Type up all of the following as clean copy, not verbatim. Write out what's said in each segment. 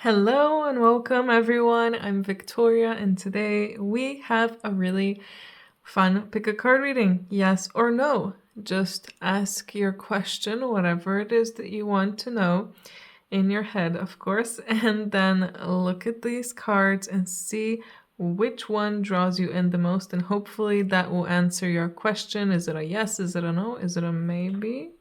Hello and welcome everyone. I'm Victoria and today we have a really fun pick a card reading. Yes or no. Just ask your question, whatever it is that you want to know in your head, of course, and then look at these cards and see which one draws you in the most, and hopefully that will answer your question. Is it a yes? Is it a no? Is it a maybe?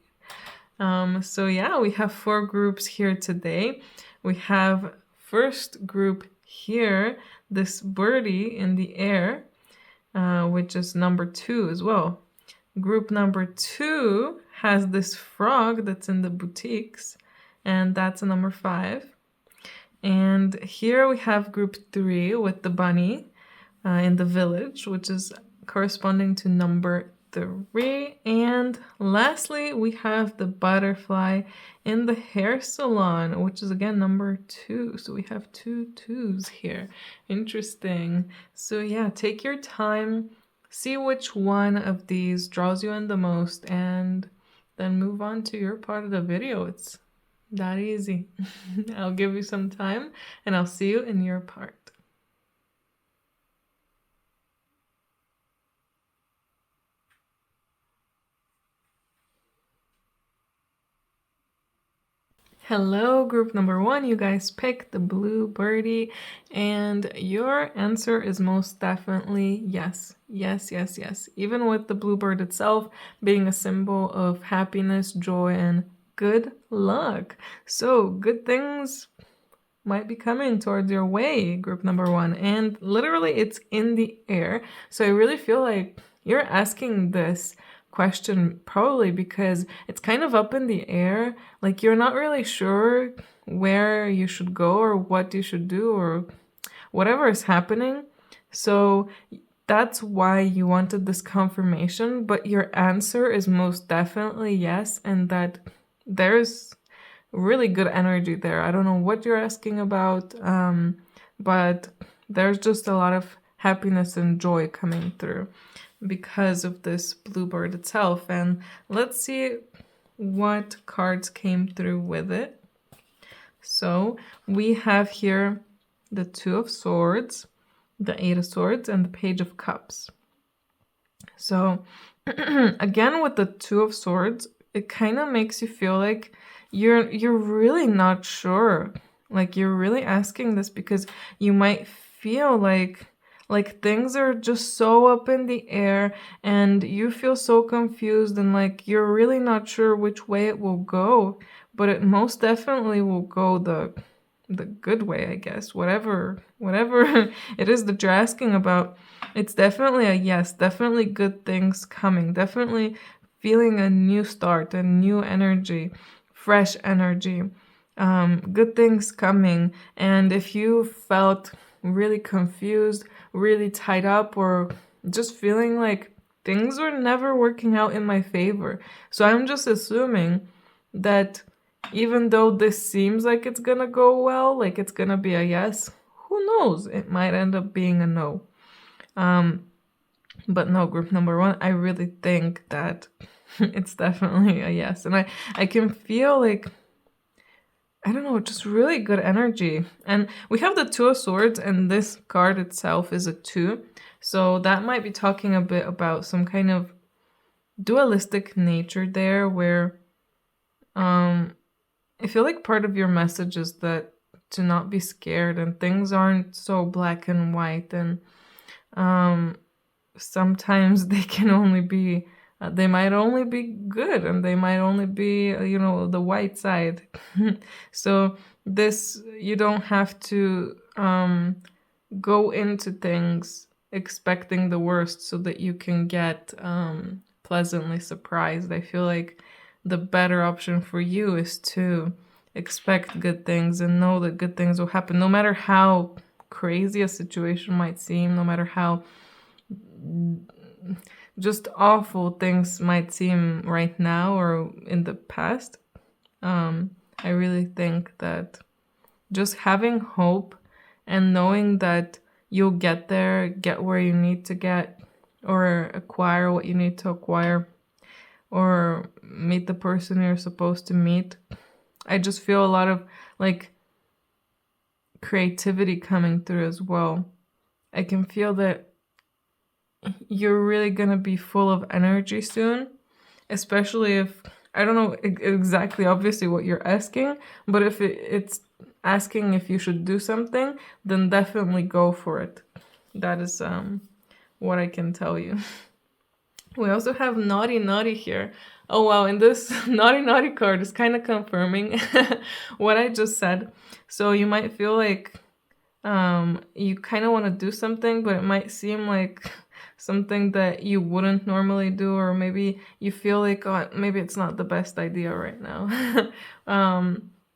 So yeah, we have 4 groups here today. We have first group here, this birdie in the air, which is number 2 as well. Group number 2 has this frog that's in the boutiques, and that's a number 5. And here we have group 3 with the bunny in the village, which is corresponding to number 3. And lastly, we have the butterfly in the hair salon, which is again number 2. So we have 2 2s here. Interesting. So yeah, take your time, see which one of these draws you in the most, and then move on to your part of the video. It's that easy. I'll give you some time and I'll see you in your part. Hello, group number 1. You guys picked the blue birdie, and your answer is most definitely yes. Yes, yes, yes. Even with the bluebird itself being a symbol of happiness, joy, and good luck. So, good things might be coming towards your way, group number 1. And literally, it's in the air. So, I really feel like you're asking this question probably because it's kind of up in the air. Like you're not really sure where you should go or what you should do or whatever is happening. So that's why you wanted this confirmation, but your answer is most definitely yes, and that there's really good energy there. I don't know what you're asking about, but there's just a lot of happiness and joy coming through because of this bluebird itself. And let's see what cards came through with it. So we have here the 2 of Swords, the 8 of Swords, and the Page of Cups. So again, with the 2 of Swords, it kind of makes you feel like you're really not sure. Like you're really asking this because you might feel like things are just so up in the air and you feel so confused and like you're really not sure which way it will go, but it most definitely will go the good way, I guess. Whatever it is that you're asking about, it's definitely a yes. Definitely good things coming. Definitely feeling a new start, a new energy, fresh energy, good things coming. And if you felt really confused, really tied up, or just feeling like things are never working out in my favor, so I'm just assuming that even though this seems like it's gonna go well, like it's gonna be a yes, who knows? It might end up being a no. But no, group number 1, I really think that it's definitely a yes. And I can feel like, I don't know, just really good energy. And we have the 2 of Swords, and this card itself is a 2. So that might be talking a bit about some kind of dualistic nature there, where I feel like part of your message is that to not be scared and things aren't so black and white, and sometimes they can only be they might only be good, and they might only be the white side. So this, you don't have to go into things expecting the worst so that you can get pleasantly surprised. I feel like the better option for you is to expect good things and know that good things will happen, no matter how crazy a situation might seem, no matter how just awful things might seem right now or in the past. I really think that just having hope and knowing that you'll get there, get where you need to get, or acquire what you need to acquire, or meet the person you're supposed to meet. I just feel a lot of like creativity coming through as well. I can feel that you're really gonna be full of energy soon, especially if, I don't know exactly obviously what you're asking, but if it's asking if you should do something, then definitely go for it. That is what I can tell you. We also have naughty naughty here. Oh wow, and this naughty naughty card is kind of confirming what I just said. So you might feel like you kind of want to do something, but it might seem like something that you wouldn't normally do, or maybe you feel like, oh, maybe it's not the best idea right now.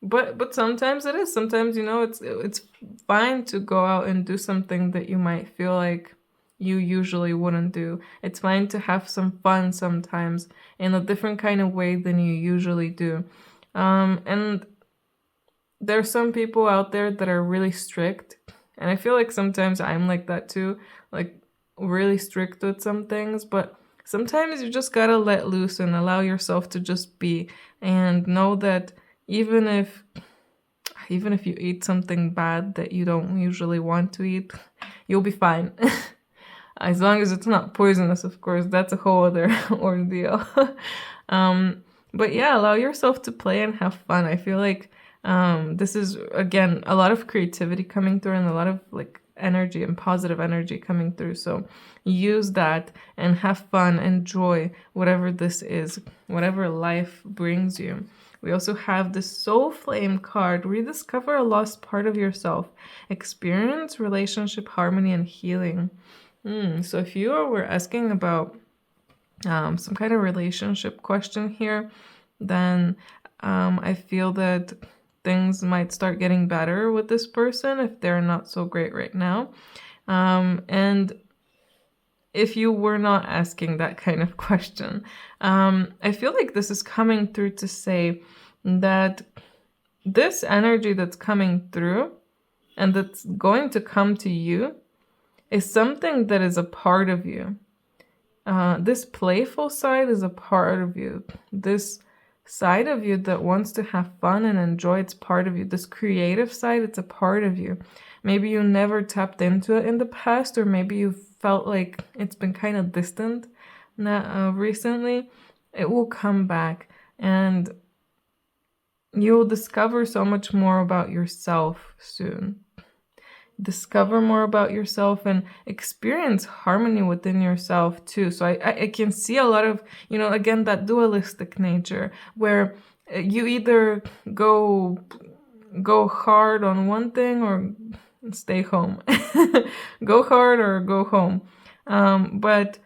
But sometimes it is. Sometimes, you know, it's fine to go out and do something that you might feel like you usually wouldn't do. It's fine to have some fun sometimes in a different kind of way than you usually do. And there's some people out there that are really strict, and I feel like sometimes I'm like that too, like really strict with some things, but sometimes you just gotta let loose and allow yourself to just be, and know that even if you eat something bad that you don't usually want to eat, you'll be fine. As long as it's not poisonous, of course, that's a whole other ordeal. But yeah, allow yourself to play and have fun. I feel like this is, again, a lot of creativity coming through and a lot of like energy and positive energy coming through. So use that and have fun, enjoy whatever this is, whatever life brings you. We also have the Soul Flame card. Rediscover a lost part of yourself. Experience relationship harmony and healing. So if you were asking about some kind of relationship question here, then I feel that things might start getting better with this person if they're not so great right now. And if you were not asking that kind of question, I feel like this is coming through to say that this energy that's coming through and that's going to come to you is something that is a part of you. This playful side is a part of you. This side of you that wants to have fun and enjoy, it's part of you. This creative side, it's a part of you. Maybe you never tapped into it in the past, or maybe you felt like it's been kind of distant recently. It will come back, and you'll discover so much more about yourself soon. Discover more about yourself and experience harmony within yourself too. So I can see a lot of, you know, again, that dualistic nature where you either go hard on one thing or stay home. Go hard or go home. But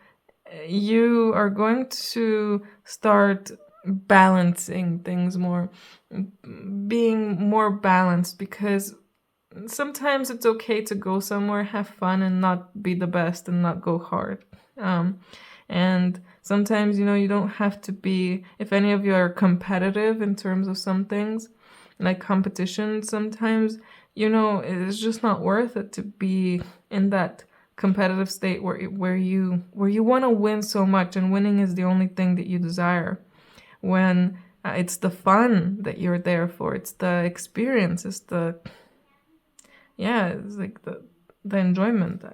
you are going to start balancing things more, being more balanced, because sometimes it's okay to go somewhere, have fun, and not be the best and not go hard. And sometimes, you know, you don't have to be, if any of you are competitive in terms of some things, like competition, sometimes, you know, it's just not worth it to be in that competitive state where you want to win so much, and winning is the only thing that you desire. When it's the fun that you're there for, it's the experience, it's the, yeah, it's like the enjoyment.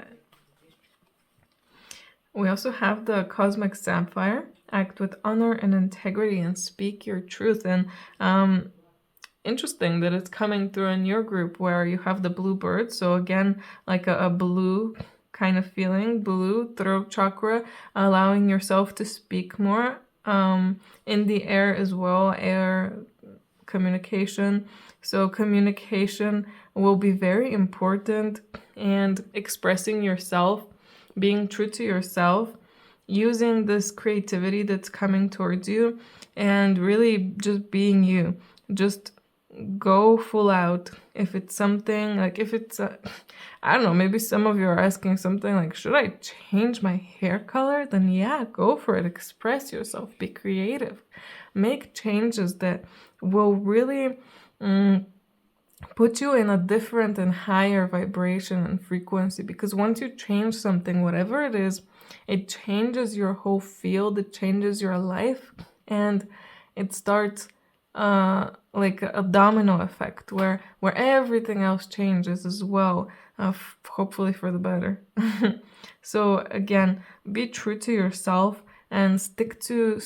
We also have the Cosmic Sapphire. Act with honor and integrity and speak your truth. And interesting that it's coming through in your group where you have the blue bird. So again, like a blue kind of feeling, blue throat chakra, allowing yourself to speak more. In the air as well, air communication. So communication will be very important, and expressing yourself, being true to yourself, using this creativity that's coming towards you, and really just being you. Just go full out. If it's something like, if it's I don't know, maybe some of you are asking something like, should I change my hair color? Then yeah, go for it. Express yourself, be creative, make changes that will really put you in a different and higher vibration and frequency. Because once you change something, whatever it is, it changes your whole field, it changes your life, and it starts like a domino effect where everything else changes as well, hopefully for the better. So again, be true to yourself and stick to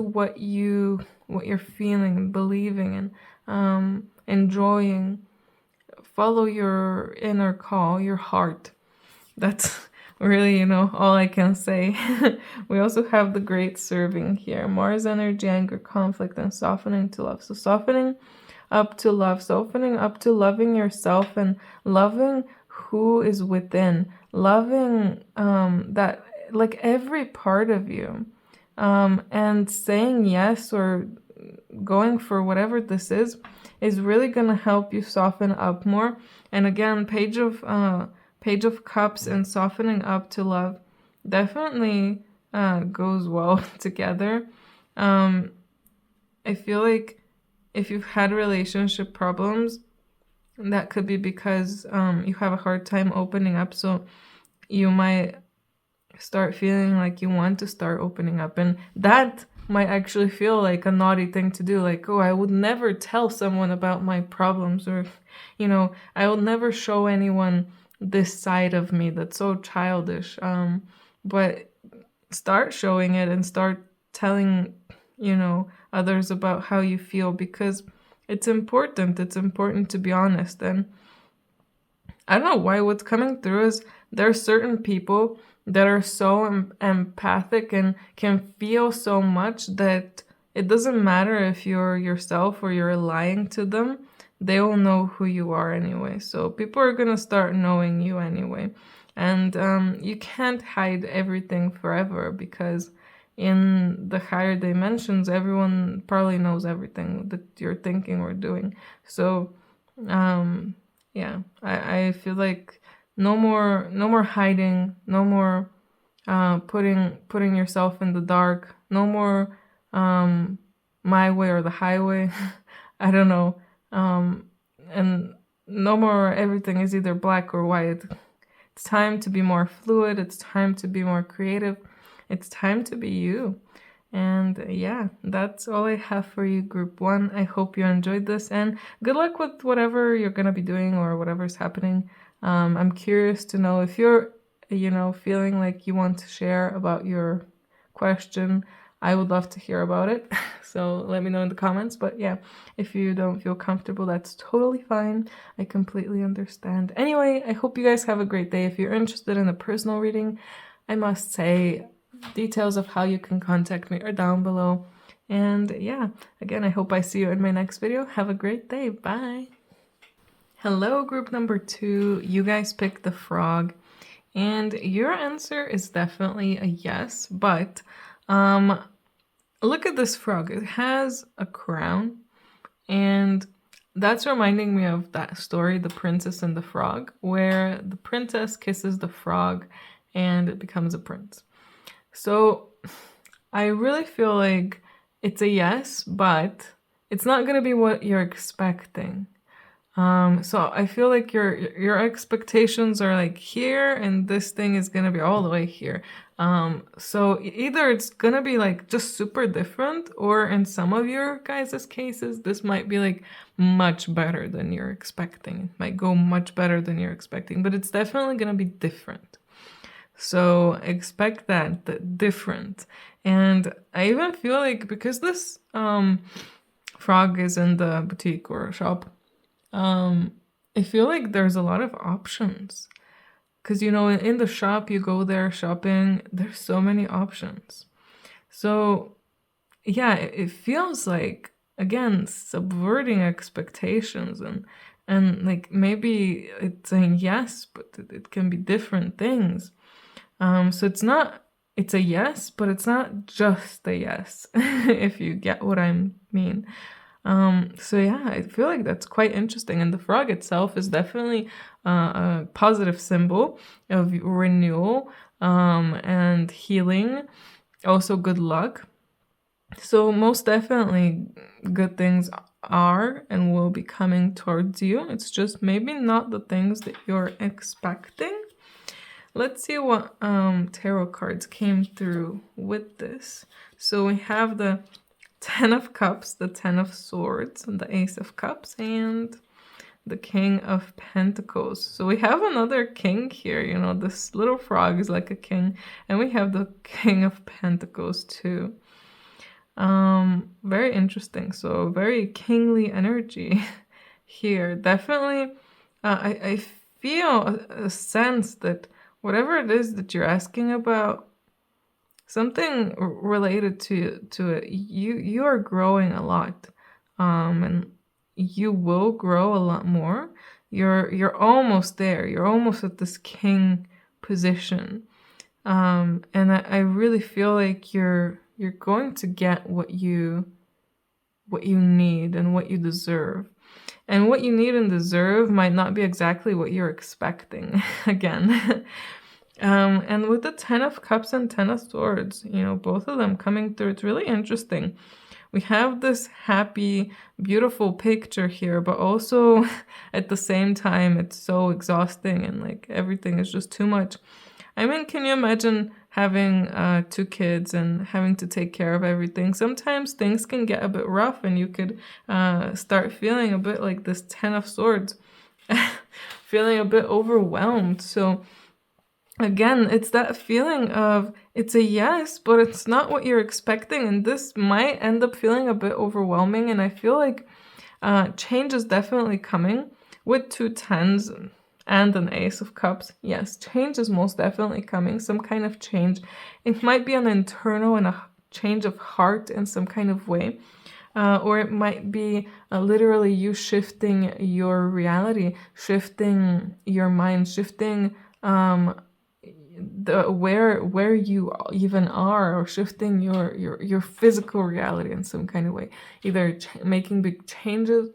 what you're feeling and believing and enjoying. Follow your inner call, your heart. That's really, all I can say. We also have the great serving here. Mars energy, anger, conflict, and softening to love. So softening up to love, softening up to loving yourself and loving who is within, loving that, like, every part of you, and saying yes or going for whatever this is really gonna help you soften up more. And again, Page of Cups and softening up to love definitely goes well together. I feel like if you've had relationship problems, that could be because you have a hard time opening up. So you might start feeling like you want to start opening up. And that might actually feel like a naughty thing to do. Like, oh, I would never tell someone about my problems, or, I will never show anyone this side of me that's so childish. But start showing it and start telling, others about how you feel, because it's important. It's important to be honest. And I don't know why what's coming through is there are certain people that are so empathic and can feel so much that it doesn't matter if you're yourself or you're lying to them. They will know who you are anyway. So people are going to start knowing you anyway. And you can't hide everything forever, because in the higher dimensions, everyone probably knows everything that you're thinking or doing. So yeah, I feel like no more hiding, no more putting yourself in the dark, no more my way or the highway. I don't know. And no more everything is either black or white. It's time to be more fluid. It's time to be more creative. It's time to be you. And yeah, that's all I have for you, Group 1. I hope you enjoyed this, and good luck with whatever you're going to be doing or whatever's happening. I'm curious to know if you're, feeling like you want to share about your question. I would love to hear about it. So let me know in the comments. But yeah, if you don't feel comfortable, that's totally fine. I completely understand. Anyway, I hope you guys have a great day. If you're interested in a personal reading, I must say, details of how you can contact me are down below. And yeah, again, I hope I see you in my next video. Have a great day. Bye. Hello, group number 2. You guys picked the frog, and your answer is definitely a yes. But look at this frog. It has a crown, and that's reminding me of that story, The Princess and the Frog, where the princess kisses the frog and it becomes a prince. So I really feel like it's a yes, but it's not going to be what you're expecting. So I feel like your expectations are like here, and this thing is going to be all the way here. So either it's going to be like just super different, or in some of your guys' cases, this might be like much better than you're expecting. It might go much better than you're expecting, but it's definitely going to be different. So expect that different. And I even feel like, because this frog is in the boutique or shop, I feel like there's a lot of options. Because, in the shop, you go there shopping, there's so many options. So yeah, it feels like, again, subverting expectations, and like maybe it's saying yes, but it can be different things. So it's a yes, but it's not just a yes, if you get what I mean. So yeah, I feel like that's quite interesting. And the frog itself is definitely a positive symbol of renewal and healing, also good luck. So most definitely good things are and will be coming towards you. It's just maybe not the things that you're expecting. Let's see what tarot cards came through with this. So we have the Ten of Cups, the Ten of Swords, and the Ace of Cups, and the King of Pentacles. So we have another king here, you know, this little frog is like a king, and we have the King of Pentacles too. Very interesting. So very kingly energy here. Definitely, I feel a sense that whatever it is that you're asking about, something related to it, you are growing a lot, and you will grow a lot more. You're almost there. You're almost at this king position, and I really feel like you're going to get what you need and what you deserve. And what you need and deserve might not be exactly what you're expecting again. And with the Ten of Cups and Ten of Swords, you know, both of them coming through, it's really interesting. We have this happy, beautiful picture here, but also at the same time, it's so exhausting and like everything is just too much. I mean, can you imagine having 2 kids and having to take care of everything? Sometimes things can get a bit rough and you could start feeling a bit like this Ten of Swords, feeling a bit overwhelmed. So again, it's that feeling of it's a yes, but it's not what you're expecting. And this might end up feeling a bit overwhelming. And I feel like change is definitely coming with 2 tens and an Ace of Cups. Yes, change is most definitely coming, some kind of change. It might be an internal and a change of heart in some kind of way. Or it might be literally you shifting your reality, shifting your mind, shifting where you even are, or shifting your physical reality in some kind of way. Either making big changes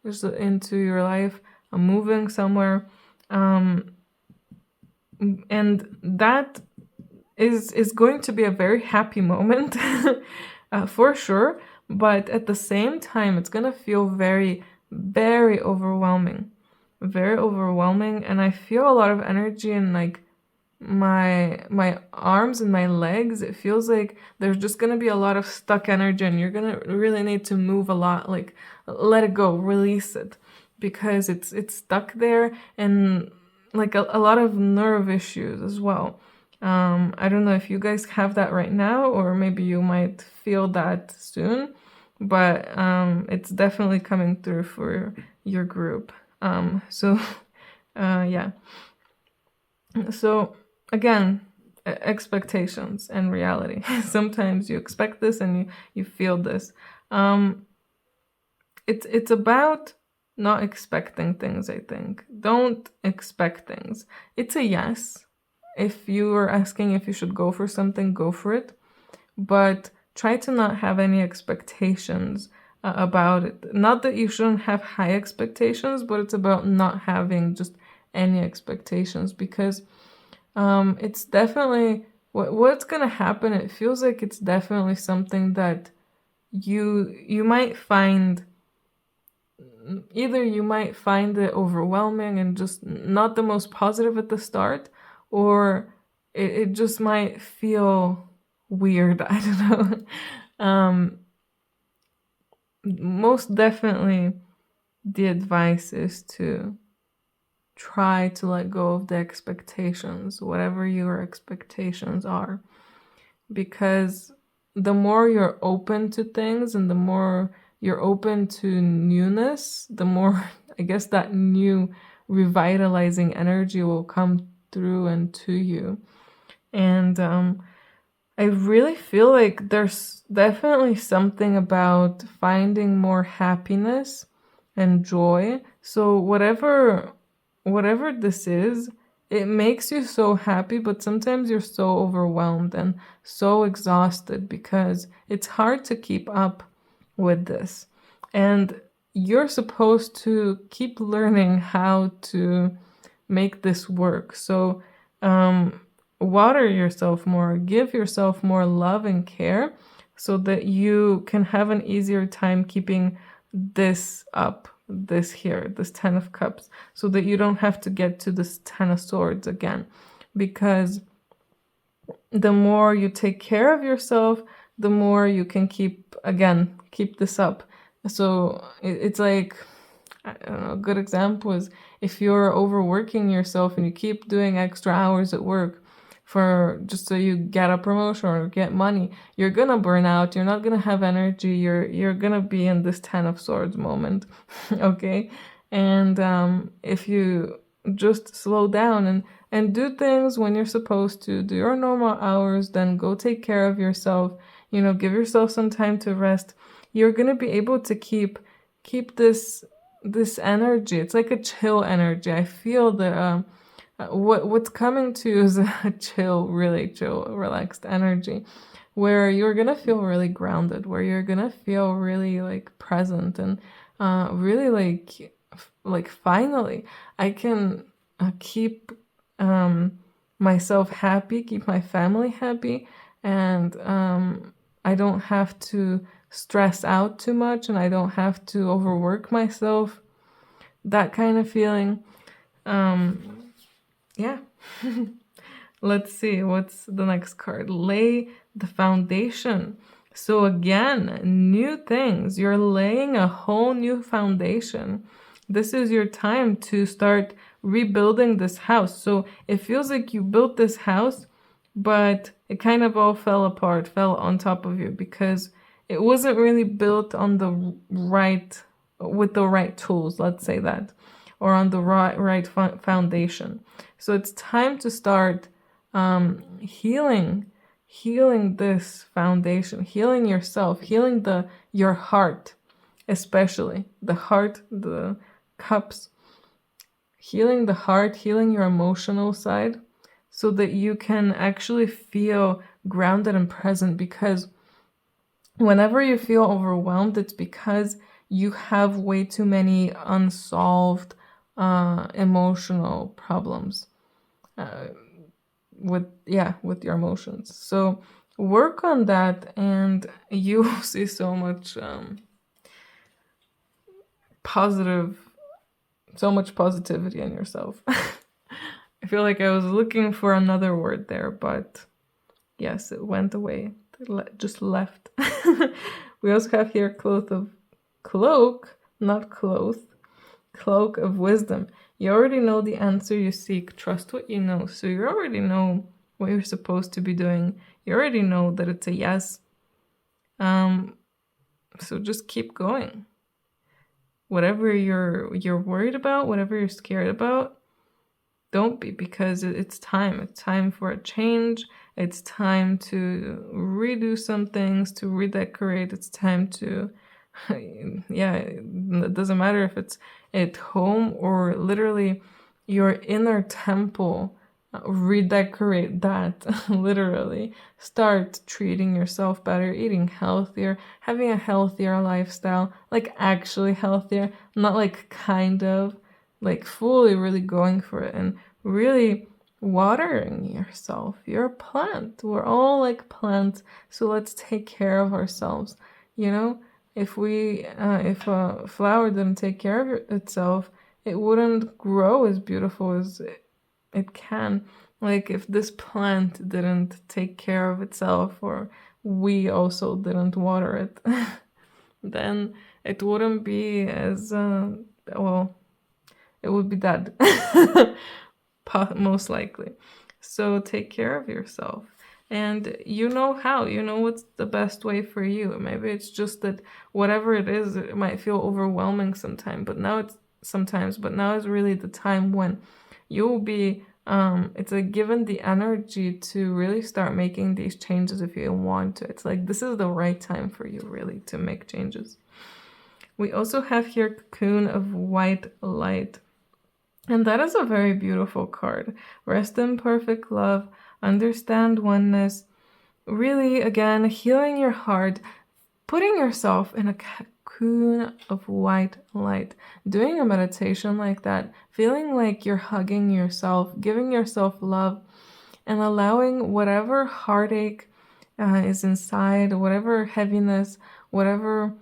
into your life, moving somewhere. And that is going to be a very happy moment for sure, but at the same time it's gonna feel very, very overwhelming, and I feel a lot of energy in like my arms and my legs. It feels like there's just gonna be a lot of stuck energy, and you're gonna really need to move a lot, like let it go, release it, because it's stuck there, and like a lot of nerve issues as well. I don't know if you guys have that right now, or maybe you might feel that soon, but it's definitely coming through for your group. So yeah. So again, expectations and reality. Sometimes you expect this and you feel this. It's about not expecting things, I think. Don't expect things. It's a yes. If you are asking if you should go for something, go for it. But try to not have any expectations about it. Not that you shouldn't have high expectations, but it's about not having just any expectations, because it's definitely what's gonna happen. It feels like it's definitely something that you might find. Either you might find it overwhelming and just not the most positive at the start, or it just might feel weird. I don't know. Most definitely the advice is to try to let go of the expectations, whatever your expectations are, because the more you're open to things and the more you're open to newness, the more I guess that new revitalizing energy will come through and to you. And I really feel like there's definitely something about finding more happiness and joy. So whatever this is, it makes you so happy, but sometimes you're so overwhelmed and so exhausted because it's hard to keep up with this. And you're supposed to keep learning how to make this work. So water yourself more, give yourself more love and care so that you can have an easier time keeping this up, this here, this 10 of Cups, so that you don't have to get to this 10 of Swords again. Because the more you take care of yourself, the more you can keep this up. So it's like, I don't know, a good example is if you're overworking yourself and you keep doing extra hours at work for just so you get a promotion or get money, you're gonna burn out, you're not gonna have energy, you're gonna be in this 10 of swords moment. Okay. And if you just slow down and do things when you're supposed to, do your normal hours, then go take care of yourself, give yourself some time to rest, you're gonna be able to keep this energy. It's like a chill energy. I feel that what's coming to you is a chill, really chill, relaxed energy, where you're gonna feel really grounded, where you're gonna feel really like present and really like finally I can keep myself happy, keep my family happy, and I don't have to stress out too much and I don't have to overwork myself. That kind of feeling. Yeah. Let's see, what's the next card? Lay the foundation. So again, new things. You're laying a whole new foundation. This is your time to start rebuilding this house. So it feels like you built this house, but it kind of all fell apart, fell on top of you because it wasn't really built on the right, with the right tools, let's say that, or on the right foundation. So it's time to start healing this foundation, healing yourself, healing your heart, especially the heart, the cups, healing the heart, healing your emotional side, so that you can actually feel grounded and present. Because whenever you feel overwhelmed, it's because you have way too many unsolved emotional problems with your emotions. So work on that and you will see so much positivity in yourself. I feel like I was looking for another word there, but yes, it went away. It just left. We also have here cloak of wisdom. You already know the answer you seek. Trust what you know. So you already know what you're supposed to be doing. You already know that it's a yes. So just keep going. Whatever you're worried about, whatever you're scared about, don't be, because it's time. It's time for a change. It's time to redo some things, to redecorate. It's time to, it doesn't matter if it's at home or literally your inner temple. Redecorate that. Literally start treating yourself better, eating healthier, having a healthier lifestyle, like actually healthier, not like kind of, like fully really going for it and really watering yourself. You're a plant. We're all like plants, so let's take care of ourselves. If a flower didn't take care of itself, it wouldn't grow as beautiful as it can. Like if this plant didn't take care of itself, or we also didn't water it, then it wouldn't be as it would be dead. Most likely. So take care of yourself. And you know how, what's the best way for you. Maybe it's just that whatever it is, it might feel overwhelming sometimes, but now is really the time when you will be, it's like given the energy to really start making these changes if you want to. It's like, this is the right time for you really to make changes. We also have here Cocoon of White Light. And that is a very beautiful card. Rest in perfect love, understand oneness, really, again, healing your heart, putting yourself in a cocoon of white light, doing a meditation like that, feeling like you're hugging yourself, giving yourself love, and allowing whatever heartache is inside, whatever heaviness, whatever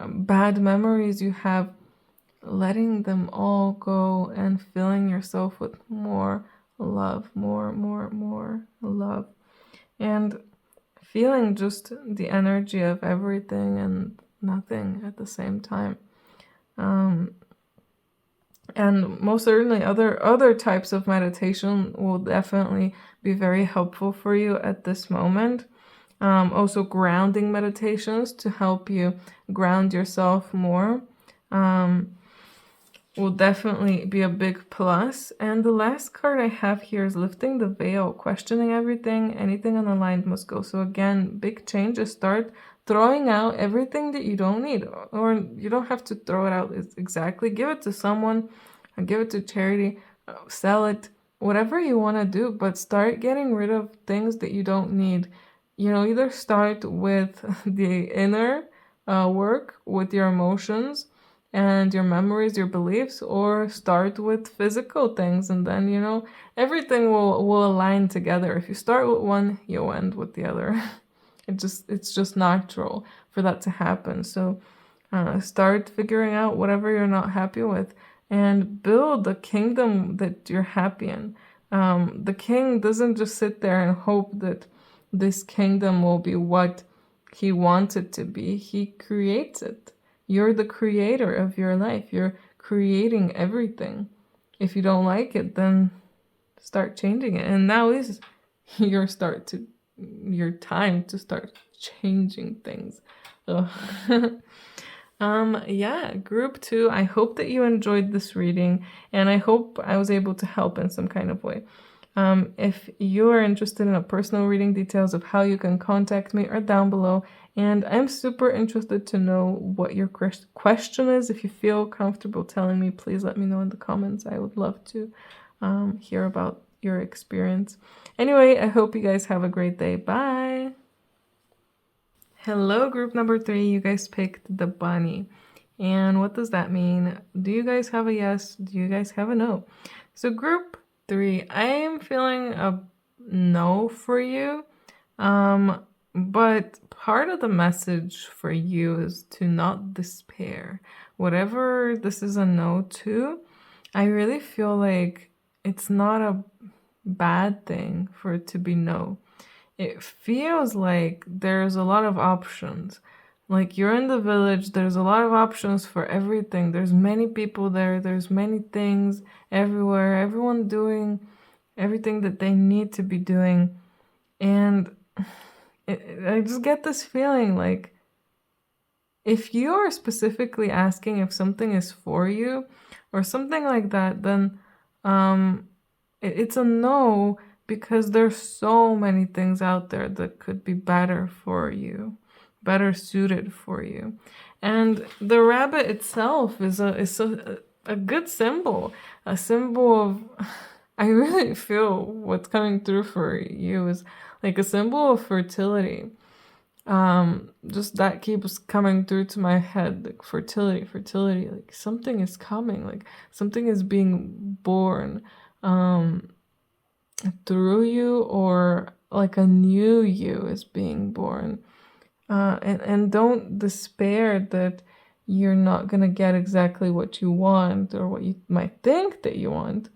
bad memories you have, letting them all go and filling yourself with more love, more love. And feeling just the energy of everything and nothing at the same time. And most certainly other types of meditation will definitely be very helpful for you at this moment. Also grounding meditations to help you ground yourself more will definitely be a big plus. And the last card I have here is lifting the veil, questioning everything, anything unaligned must go. So again, big changes. Start throwing out everything that you don't need, or you don't have to throw it out exactly. Give it to someone, give it to charity, sell it, whatever you want to do, but start getting rid of things that you don't need. Either start with the inner work with your emotions and your memories, your beliefs, or start with physical things, and then everything will align together. If you start with one, you'll end with the other. It's just natural for that to happen. So start figuring out whatever you're not happy with and build the kingdom that you're happy in. The king doesn't just sit there and hope that this kingdom will be what he wants it to be. He creates it. You're the creator of your life. You're creating everything. If you don't like it, then start changing it. And now is your time to start changing things. Yeah, group 2, I hope that you enjoyed this reading, and I hope I was able to help in some kind of way. If you are interested in a personal reading, details of how you can contact me are down below. And I'm super interested to know what your question is. If you feel comfortable telling me, please let me know in the comments. I would love to hear about your experience. Anyway, I hope you guys have a great day. Bye! Hello, group number 3. You guys picked the bunny. And what does that mean? Do you guys have a yes? Do you guys have a no? So group 3, I am feeling a no for you. But part of the message for you is to not despair. Whatever this is a no to, I really feel like it's not a bad thing for it to be no. It feels like there's a lot of options. Like you're in the village, there's a lot of options for everything. There's many people there, there's many things everywhere, everyone doing everything that they need to be doing. And I just get this feeling like if you are specifically asking if something is for you or something like that, then it's a no, because there's so many things out there that could be better for you, better suited for you. And the rabbit itself is a good symbol, a symbol of I really feel what's coming through for you is like a symbol of fertility. Just that keeps coming through to my head, like fertility, like something is coming, like something is being born through you, or like a new you is being born. And don't despair that you're not gonna get exactly what you want or what you might think that you want,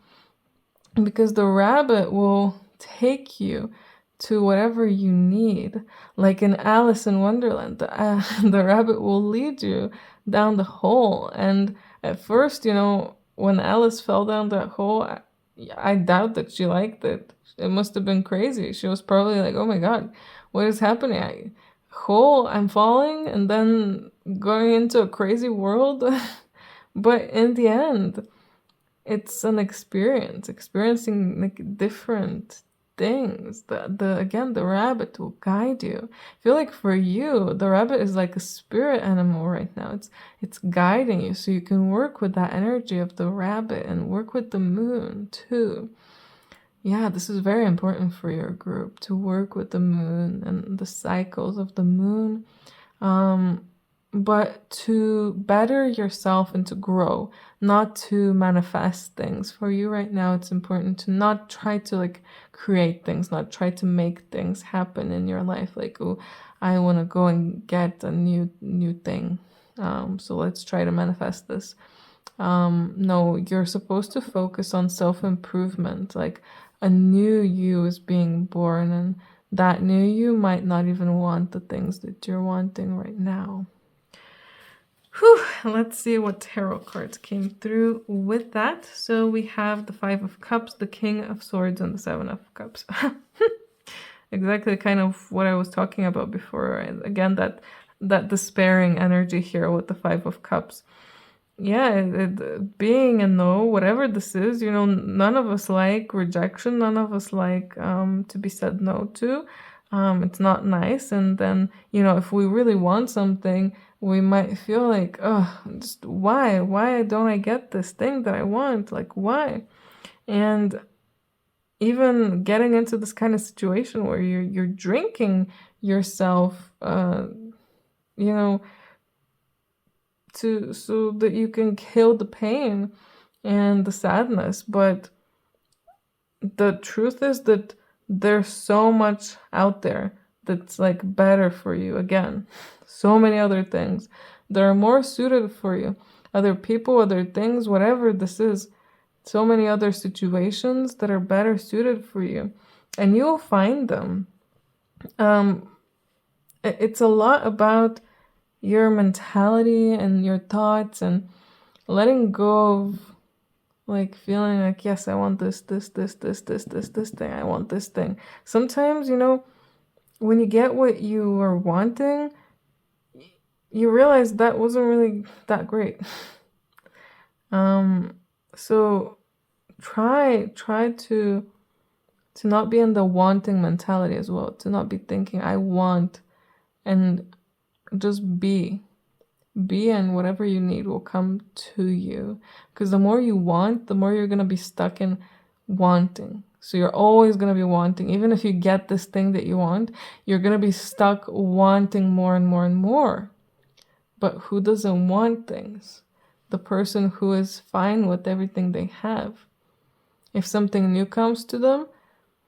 because the rabbit will take you to whatever you need. Like in Alice in Wonderland, the rabbit will lead you down the hole. And at first, when Alice fell down that hole, I doubt that she liked it. It must have been crazy. She was probably like, oh my God, what is happening? I'm falling and then going into a crazy world. But in the end, it's an experiencing like different things. The rabbit will guide you. I feel like for you, the rabbit is like a spirit animal right now. It's guiding you, so you can work with that energy of the rabbit and work with the moon too. Yeah, this is very important for your group, to work with the moon and the cycles of the moon. But to better yourself and to grow, not to manifest things. For you right now, it's important to not try to like create things, not try to make things happen in your life. Like, oh, I want to go and get a new thing. So let's try to manifest this. No, you're supposed to focus on self-improvement. Like a new you is being born, and that new you might not even want the things that you're wanting right now. Whew, let's see what tarot cards came through with that. So we have the Five of Cups, the King of Swords, and the Seven of Cups. Exactly kind of what I was talking about before. Again, that despairing energy here with the Five of Cups. Yeah, being a no, whatever this is, you know, none of us like rejection. None of us like to be said no to. It's not nice. And then, you know, if we really want something, we might feel like, oh, just why don't I get this thing that I want? Like, why? And even getting into this kind of situation where you're drinking yourself, you know, so that you can kill the pain and the sadness. But the truth is that there's so much out there that's like better for you. Again, so many other things that are more suited for you, other people, other things, whatever this is, so many other situations that are better suited for you, and you'll find them. It's a lot about your mentality and your thoughts and letting go of like feeling like, yes, I want this thing. I want this thing. Sometimes, you know, when you get what you are wanting, you realize that wasn't really that great. So try to not be in the wanting mentality as well, to not be thinking I want, and just be, and whatever you need will come to you. Because the more you want, the more you're going to be stuck in wanting. So you're always going to be wanting. Even if you get this thing that you want, you're going to be stuck wanting more and more and more. But who doesn't want things? The person who is fine with everything they have. If something new comes to them,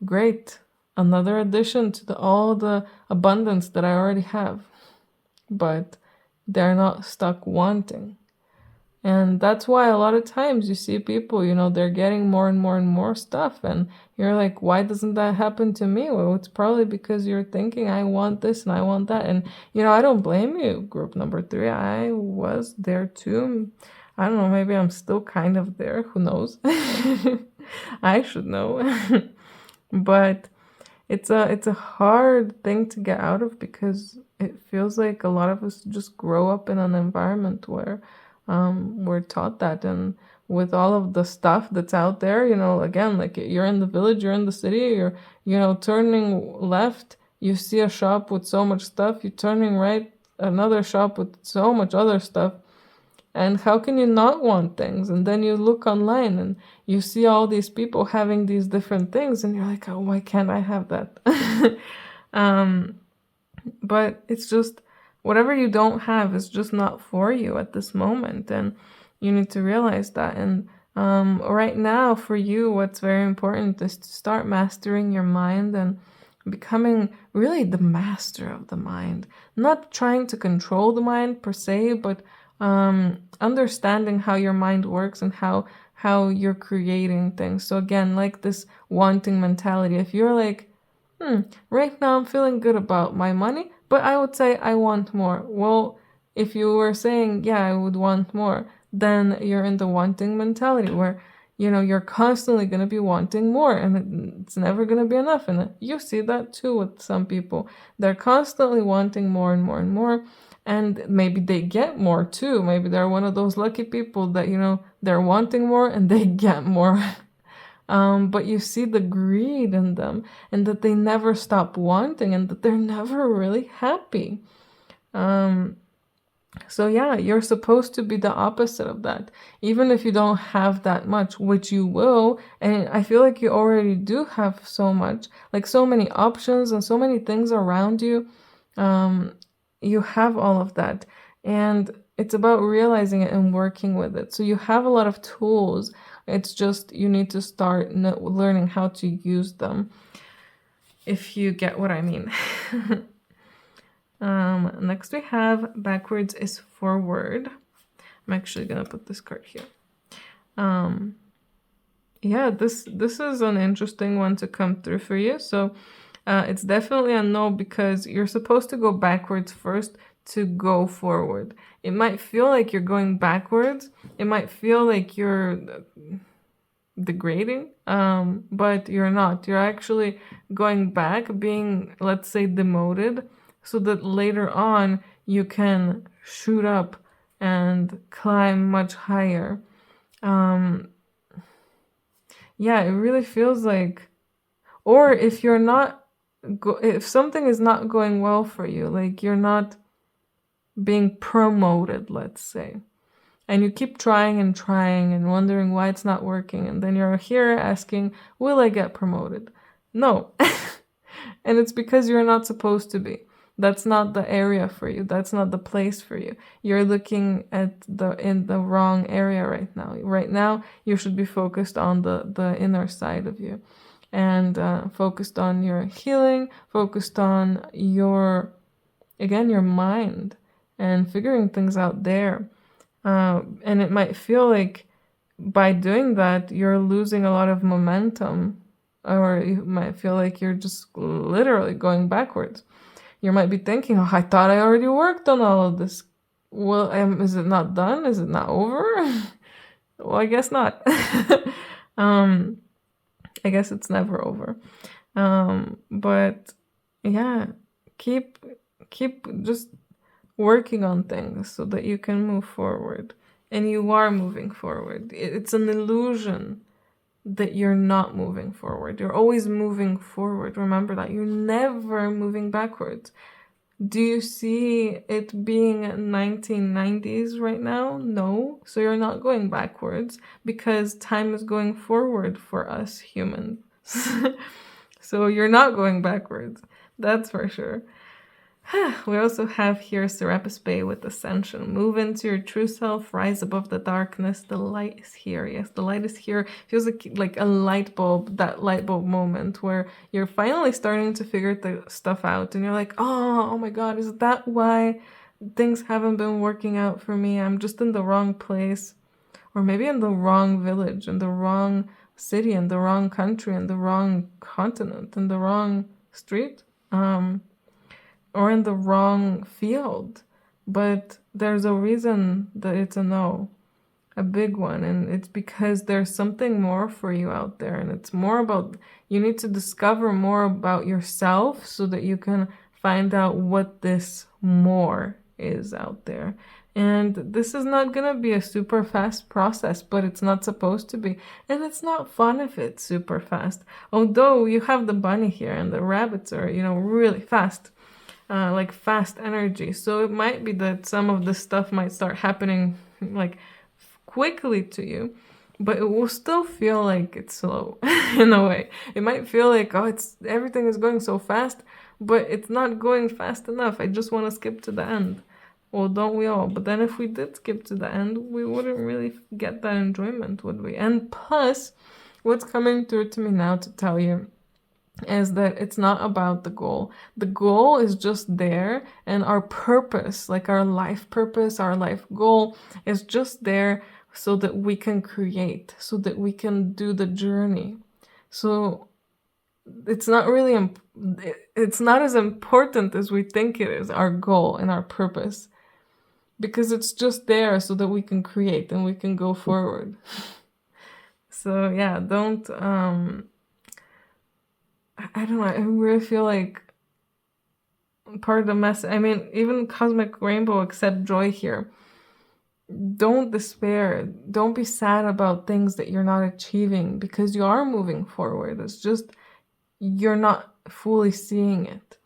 great. Another addition to all the abundance that I already have. But they're not stuck wanting. And that's why a lot of times you see people, you know, they're getting more and more and more stuff. And you're like, why doesn't that happen to me? Well, it's probably because you're thinking, I want this and I want that. And, you know, I don't blame you, group number 3. I was there too. I don't know, maybe I'm still kind of there. Who knows? I should know. But it's a hard thing to get out of, because it feels like a lot of us just grow up in an environment where we're taught that. And with all of the stuff that's out there, you know, again, like you're in the village, you're in the city, you're, you know, turning left, you see a shop with so much stuff, you're turning right, another shop with so much other stuff. And how can you not want things? And then you look online and you see all these people having these different things, and you're like, oh, why can't I have that? But it's just, whatever you don't have is just not for you at this moment. And you need to realize that. And right now for you, what's very important is to start mastering your mind and becoming really the master of the mind. Not trying to control the mind per se, but understanding how your mind works and how you're creating things. So again, like this wanting mentality, if you're like, right now I'm feeling good about my money, but I would say I want more. Well, if you were saying, yeah, I would want more, then you're in the wanting mentality where, you know, you're constantly going to be wanting more, and it's never going to be enough. And you see that too with some people. They're constantly wanting more and more and more. And maybe they get more too. Maybe they're one of those lucky people that, you know, they're wanting more and they get more. But you see the greed in them, and that they never stop wanting, and that they're never really happy. So yeah, you're supposed to be the opposite of that. Even if you don't have that much, which you will, and I feel like you already do have so much, like so many options and so many things around you. You have all of that, and it's about realizing it and working with it. So you have a lot of tools. It's just you need to start learning how to use them, if you get what I mean. Next we have backwards is forward. I'm actually gonna put this card here. Yeah, this is an interesting one to come through for you. So It's definitely a no, because you're supposed to go backwards first to go forward. It might feel like you're going backwards. It might feel like you're degrading, but you're not. You're actually going back, being, let's say, demoted, so that later on you can shoot up and climb much higher. Yeah, it really feels like, or if you're not, if something is not going well for you, like you're not being promoted, let's say, and you keep trying and wondering why it's not working, and then you're here asking, will I get promoted? No. And it's because you're not supposed to be. That's not the area for you. That's not the place for you. You're looking at in the wrong area right now. Right now, you should be focused on the inner side of you, and focused on your healing, focused on your mind, and figuring things out there. And it might feel like by doing that, you're losing a lot of momentum, or you might feel like you're just literally going backwards. You might be thinking, oh, I thought I already worked on all of this. Well, is it not done? Is it not over? Well, I guess not. I guess it's never over. But yeah, keep just working on things so that you can move forward. And you are moving forward. It's an illusion that you're not moving forward. You're always moving forward. Remember that. You're never moving backwards. Do you see it being 1990s right now? No. So you're not going backwards, because time is going forward for us humans. So you're not going backwards. That's for sure. We also have here Serapis Bey with Ascension. Move into your true self, rise above the darkness. The light is here. Yes, the light is here. Feels like a light bulb, that light bulb moment where you're finally starting to figure the stuff out, and you're like, oh my God, is that why things haven't been working out for me? I'm just in the wrong place, or maybe in the wrong village, in the wrong city, in the wrong country, in the wrong continent, in the wrong street. Or in the wrong field. But there's a reason that it's a no, a big one, and it's because there's something more for you out there, and it's more about, you need to discover more about yourself so that you can find out what this more is out there. And this is not gonna be a super fast process, but it's not supposed to be. And it's not fun if it's super fast. Although you have the bunny here, and the rabbits are, really fast. Like fast energy. So it might be that some of this stuff might start happening like quickly to you, but it will still feel like it's slow in a way. It might feel like, oh, everything is going so fast, but it's not going fast enough. I just want to skip to the end. Well, don't we all? But then if we did skip to the end, we wouldn't really get that enjoyment, would we? And plus, what's coming through to me now to tell you is that it's not about the goal. The goal is just there, and our purpose, like our life purpose, our life goal, is just there so that we can create, so that we can do the journey. So it's not really, it's not as important as we think it is, our goal and our purpose, because it's just there so that we can create and we can go forward. So yeah, don't, I don't know, I really feel like part of the message, I mean, even Cosmic Rainbow, accept joy here. Don't despair. Don't be sad about things that you're not achieving, because you are moving forward. It's just you're not fully seeing it.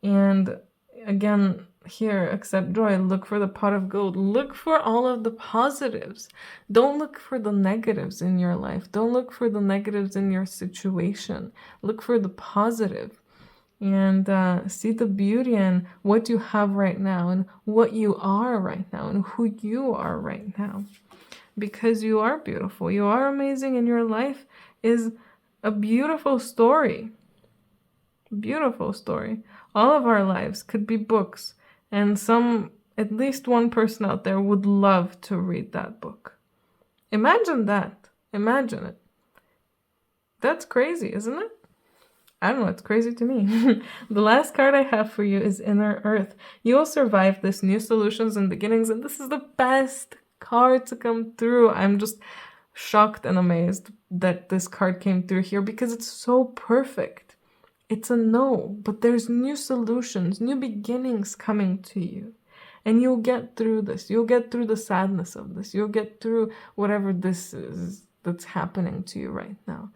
And again, here, accept joy. Look for the pot of gold. Look for all of the positives. Don't look for the negatives in your life. Don't look for the negatives in your situation. Look for the positive. And see the beauty in what you have right now, and what you are right now, and who you are right now. Because you are beautiful. You are amazing, and your life is a beautiful story. Beautiful story. All of our lives could be books. And at least one person out there would love to read that book. Imagine that. Imagine it. That's crazy, isn't it? I don't know, it's crazy to me. The last card I have for you is Inner Earth. You will survive this, new solutions and beginnings, and this is the best card to come through. I'm just shocked and amazed that this card came through here because it's so perfect. It's a no, but there's new solutions, new beginnings coming to you. And you'll get through this. You'll get through the sadness of this. You'll get through whatever this is that's happening to you right now.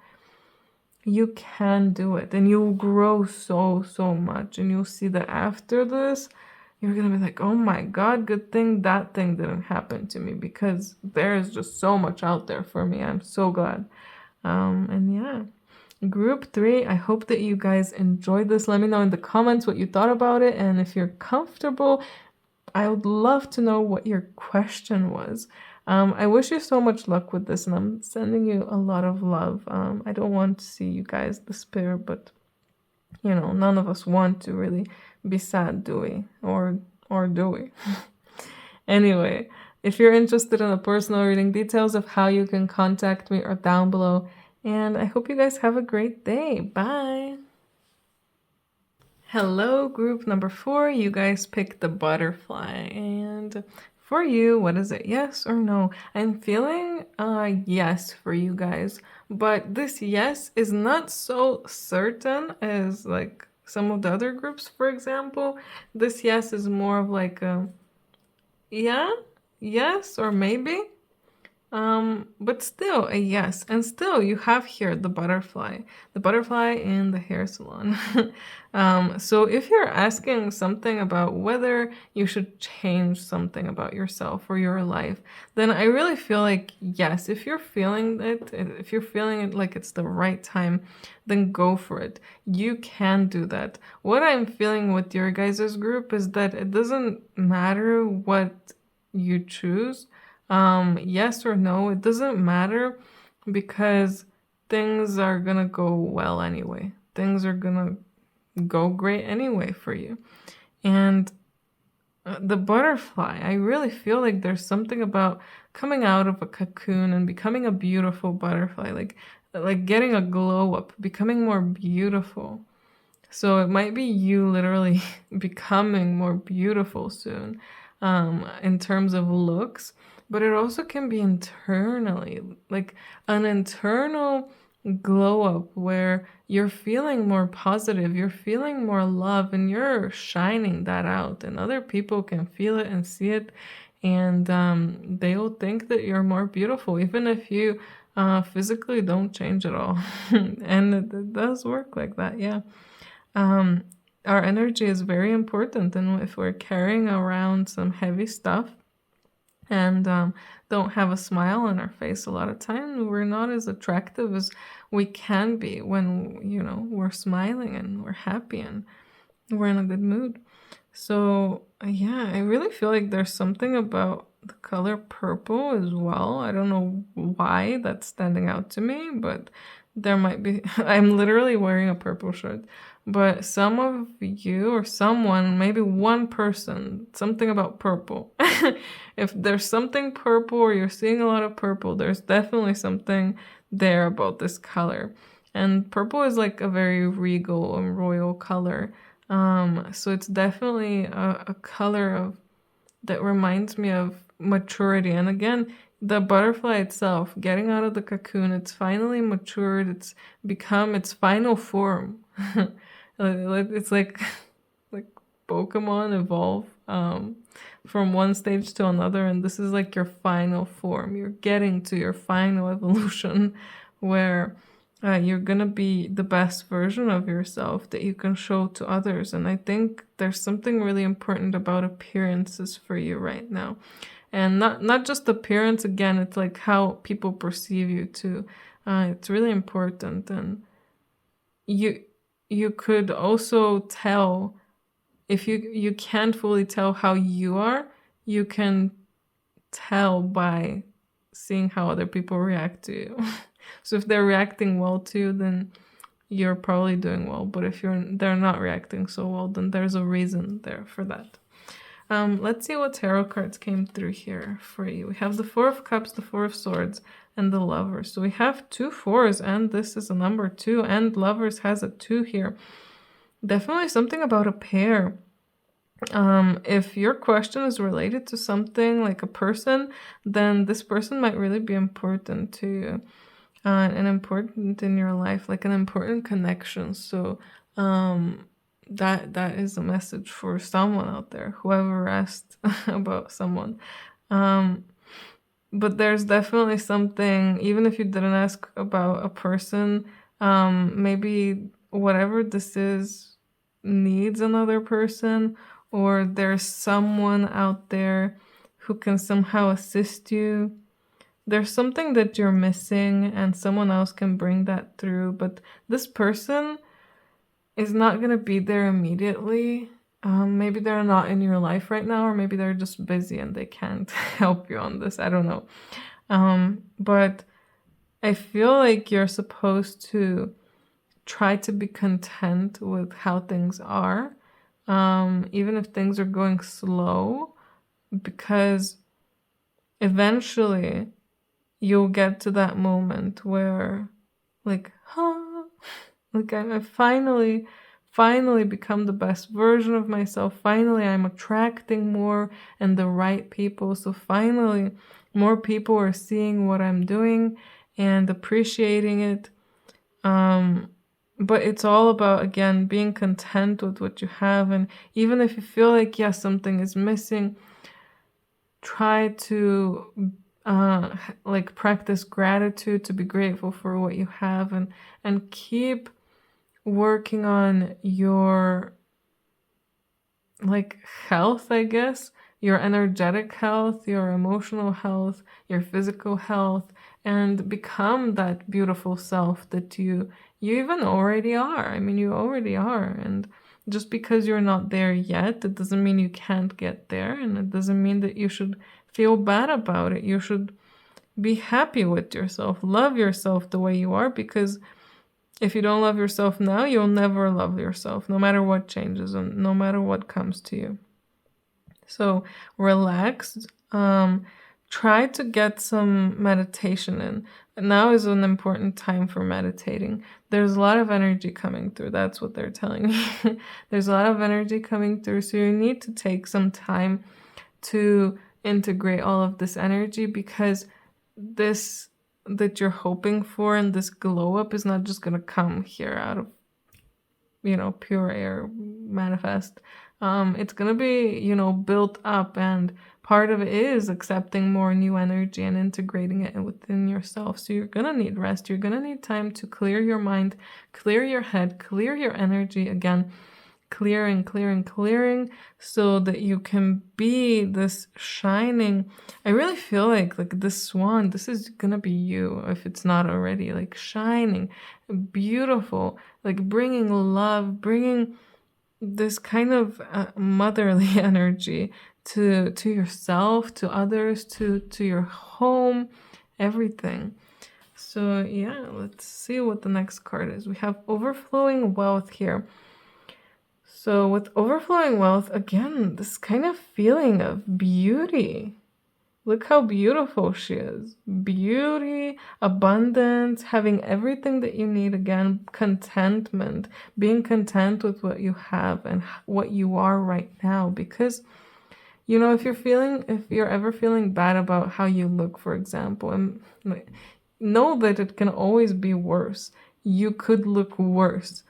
You can do it, and you'll grow so much, and you'll see that after this you're gonna be like, oh my god, good thing that thing didn't happen to me, because there is just so much out there for me. I'm so glad. And yeah, group 3, I hope that you guys enjoyed this. Let me know in the comments what you thought about it, and if you're comfortable, I would love to know what your question was. I wish you so much luck with this, and I'm sending you a lot of love. I don't want to see you guys despair, but you know, none of us want to really be sad, do we? Or do we? Anyway, if you're interested in the personal reading, details of how you can contact me are down below. And I hope you guys have a great day. Bye! Hello, group number 4. You guys picked the butterfly, and for you, what is it? Yes or no? I'm feeling yes for you guys, but this yes is not so certain as like some of the other groups, for example. This yes is more of like a yeah, yes, or maybe. But still a yes. And still you have here the butterfly in the hair salon. So if you're asking something about whether you should change something about yourself or your life, then I really feel like yes. If you're feeling it like it's the right time, then go for it. You can do that. What I'm feeling with your guys' group is that it doesn't matter what you choose. Yes or no, it doesn't matter, because things are gonna go well anyway. Things are gonna go great anyway for you. And the butterfly, I really feel like there's something about coming out of a cocoon and becoming a beautiful butterfly, like getting a glow up, becoming more beautiful. So it might be you literally becoming more beautiful soon, in terms of looks, but it also can be internally, like an internal glow up where you're feeling more positive, you're feeling more love, and you're shining that out, and other people can feel it and see it, and they'll think that you're more beautiful, even if you physically don't change at all. And it does work like that, yeah. Our energy is very important, and if we're carrying around some heavy stuff and don't have a smile on our face a lot of time, we're not as attractive as we can be when, you know, we're smiling and we're happy and we're in a good mood. So yeah, I really feel like there's something about the color purple as well. I don't know why that's standing out to me, but there might be. I'm literally wearing a purple shirt, but some of you or someone, maybe one person, something about purple. If there's something purple or you're seeing a lot of purple, there's definitely something there about this color. And purple is like a very regal and royal color. So it's definitely a color that reminds me of maturity. And again, the butterfly itself, getting out of the cocoon, it's finally matured, it's become its final form. It's like Pokemon evolve from one stage to another, and this is like your final form. You're getting to your final evolution where you're gonna be the best version of yourself that you can show to others. And I think there's something really important about appearances for you right now. And not just appearance, again, it's like how people perceive you too. It's really important. And you could also tell, if you can't fully tell how you are, you can tell by seeing how other people react to you. So if they're reacting well to you, then you're probably doing well. But if they're not reacting so well, then there's a reason there for that. Let's see what tarot cards came through here for you. We have the Four of Cups, the Four of Swords, and the Lovers. So we have 2 4s, and this is a number 2, and Lovers has a 2 here. Definitely something about a pair. If your question is related to something like a person, then this person might really be important to you, and important in your life, like an important connection. So that is a message for someone out there, whoever asked about someone. But there's definitely something, even if you didn't ask about a person, maybe whatever this is needs another person, or there's someone out there who can somehow assist you. There's something that you're missing, and someone else can bring that through, but this person is not going to be there immediately. Maybe they're not in your life right now, or maybe they're just busy and they can't help you on this. I don't know. But I feel like you're supposed to try to be content with how things are, even if things are going slow, because eventually you'll get to that moment where, like, like I finally become the best version of myself. Finally, I'm attracting more and the right people. So finally, more people are seeing what I'm doing and appreciating it. But it's all about, again, being content with what you have. And even if you feel like, yes, something is missing, try to like practice gratitude, to be grateful for what you have, and keep working on your like health, I guess, your energetic health, your emotional health, your physical health, and become that beautiful self that you even already are. I mean, you already are. And just because you're not there yet, it doesn't mean you can't get there, and it doesn't mean that you should feel bad about it. You should be happy with yourself, love yourself the way you are, because if you don't love yourself now, you'll never love yourself, no matter what changes and no matter what comes to you. So relax. Try to get some meditation in. Now is an important time for meditating. There's a lot of energy coming through. That's what they're telling me. There's a lot of energy coming through. So you need to take some time to integrate all of this energy, because this that you're hoping for and this glow up is not just gonna come here out of, pure air, manifest. It's gonna be, built up, and part of it is accepting more new energy and integrating it within yourself. So you're gonna need rest. You're gonna need time to clear your mind, clear your head, clear your energy again. Clearing, so that you can be this shining. I really feel like this swan, this is gonna be you, if it's not already, like shining, beautiful, like bringing love, bringing this kind of motherly energy to yourself, to others, to your home, everything. So yeah, let's see what the next card is. We have overflowing wealth here. So with overflowing wealth, again, this kind of feeling of beauty. Look how beautiful she is. Beauty, abundance, having everything that you need. Again, contentment, being content with what you have and what you are right now. Because, if you're ever feeling bad about how you look, for example, and know that it can always be worse. You could look worse.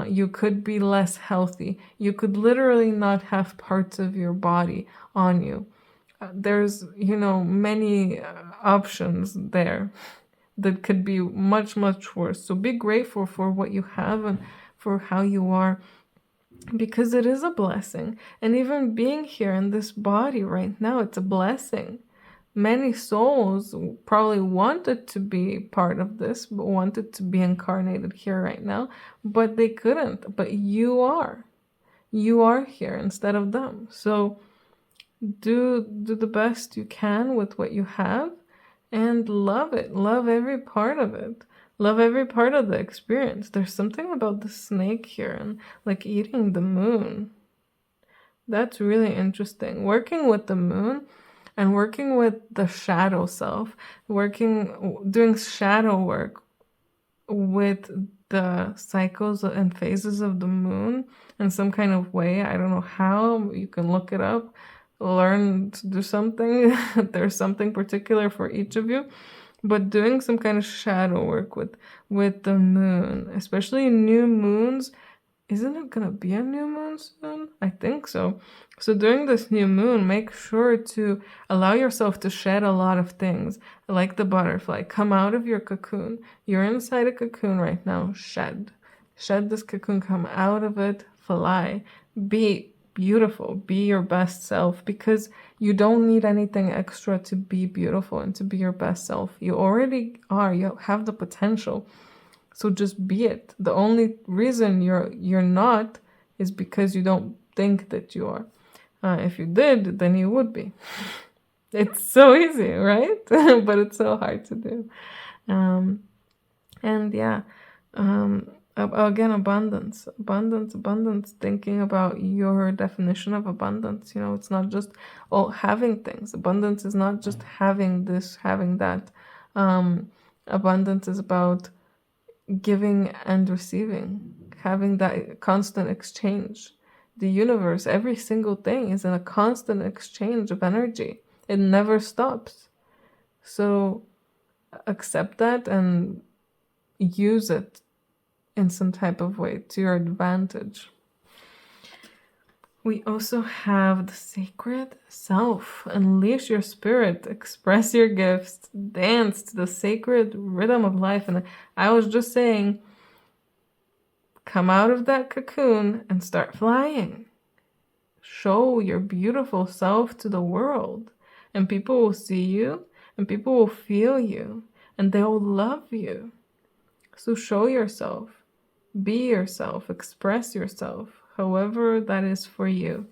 You could be less healthy. You could literally not have parts of your body on you. There's, many options there that could be much, much worse. So be grateful for what you have and for how you are, because it is a blessing. And even being here in this body right now, it's a blessing. Many souls probably wanted to be part of this, but wanted to be incarnated here right now, but they couldn't. But you are. You are here instead of them. So do the best you can with what you have, and love it. Love every part of it. Love every part of the experience. There's something about the snake here and like eating the moon. That's really interesting. Working with the moon, and working with the shadow self, doing shadow work with the cycles and phases of the moon in some kind of way. I don't know how. You can look it up, learn to do something. There's something particular for each of you, but doing some kind of shadow work with the moon, especially new moons. Isn't it gonna be a new moon soon? I think so. So during this new moon, make sure to allow yourself to shed a lot of things, like the butterfly. Come out of your cocoon. You're inside a cocoon right now. Shed this cocoon, come out of it, fly, be beautiful, be your best self, because you don't need anything extra to be beautiful and to be your best self. You already are. You have the potential. So just be it. The only reason you're not is because you don't think that you are. If you did, then you would be. It's so easy, right? But it's so hard to do. And yeah, again, abundance. Thinking about your definition of abundance. It's not just having things. Abundance is not just having this, having that. Abundance is about giving and receiving, having that constant exchange. The universe, every single thing is in a constant exchange of energy. It never stops. So accept that and use it in some type of way to your advantage. We also have the sacred self. Unleash your spirit, express your gifts, dance to the sacred rhythm of life. And I was just saying, come out of that cocoon and start flying. Show your beautiful self to the world, and people will see you, and people will feel you, and they will love you. So show yourself, be yourself, express yourself, however that is for you.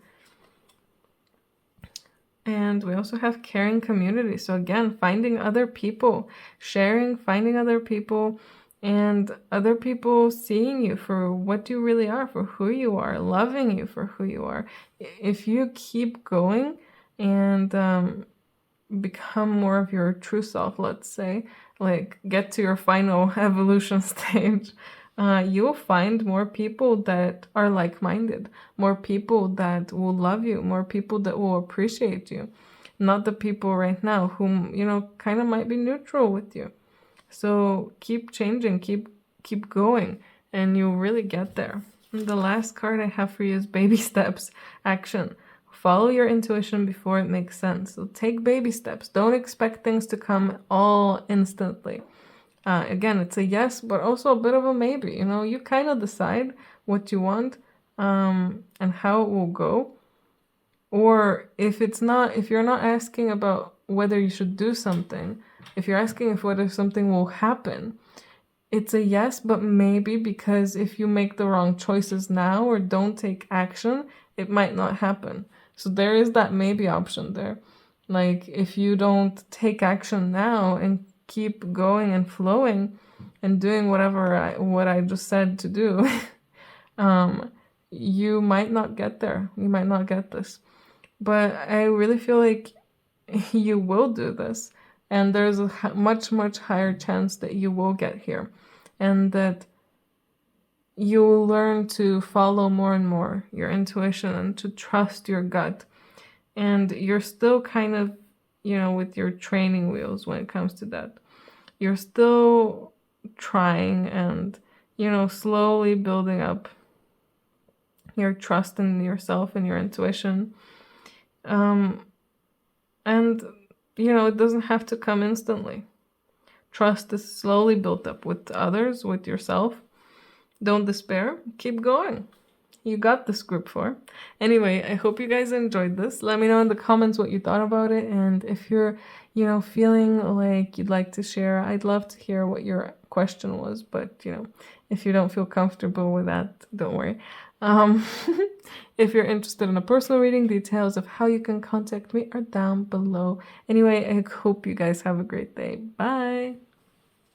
And we also have caring community. So again, finding other people, sharing, finding other people, and other people seeing you for what you really are, for who you are, loving you for who you are. If you keep going and become more of your true self, let's say, like get to your final evolution stage, you'll find more people that are like-minded, more people that will love you, more people that will appreciate you, not the people right now whom, kind of might be neutral with you. So keep changing, keep going, and you'll really get there. And the last card I have for you is baby steps, action. Follow your intuition before it makes sense. So take baby steps. Don't expect things to come all instantly. Again, it's a yes, but also a bit of a maybe. You kind of decide what you want and how it will go. Or if you're not asking about whether you should do something, if you're asking whether something will happen, it's a yes, but maybe, because if you make the wrong choices now or don't take action, it might not happen. So there is that maybe option there. Like if you don't take action now and keep going and flowing and doing what I just said to do, you might not get there. You might not get this. But I really feel like you will do this. And there's a much, much higher chance that you will get here. And that you will learn to follow more and more your intuition and to trust your gut. And you're still kind of, with your training wheels when it comes to that. You're still trying and, slowly building up your trust in yourself and your intuition. And, it doesn't have to come instantly. Trust is slowly built up with others, with yourself. Don't despair. Keep going. You got this, group 4. Anyway, I hope you guys enjoyed this. Let me know in the comments what you thought about it. And if you're, feeling like you'd like to share, I'd love to hear what your question was. But, if you don't feel comfortable with that, don't worry. If you're interested in a personal reading, details of how you can contact me are down below. Anyway, I hope you guys have a great day. Bye!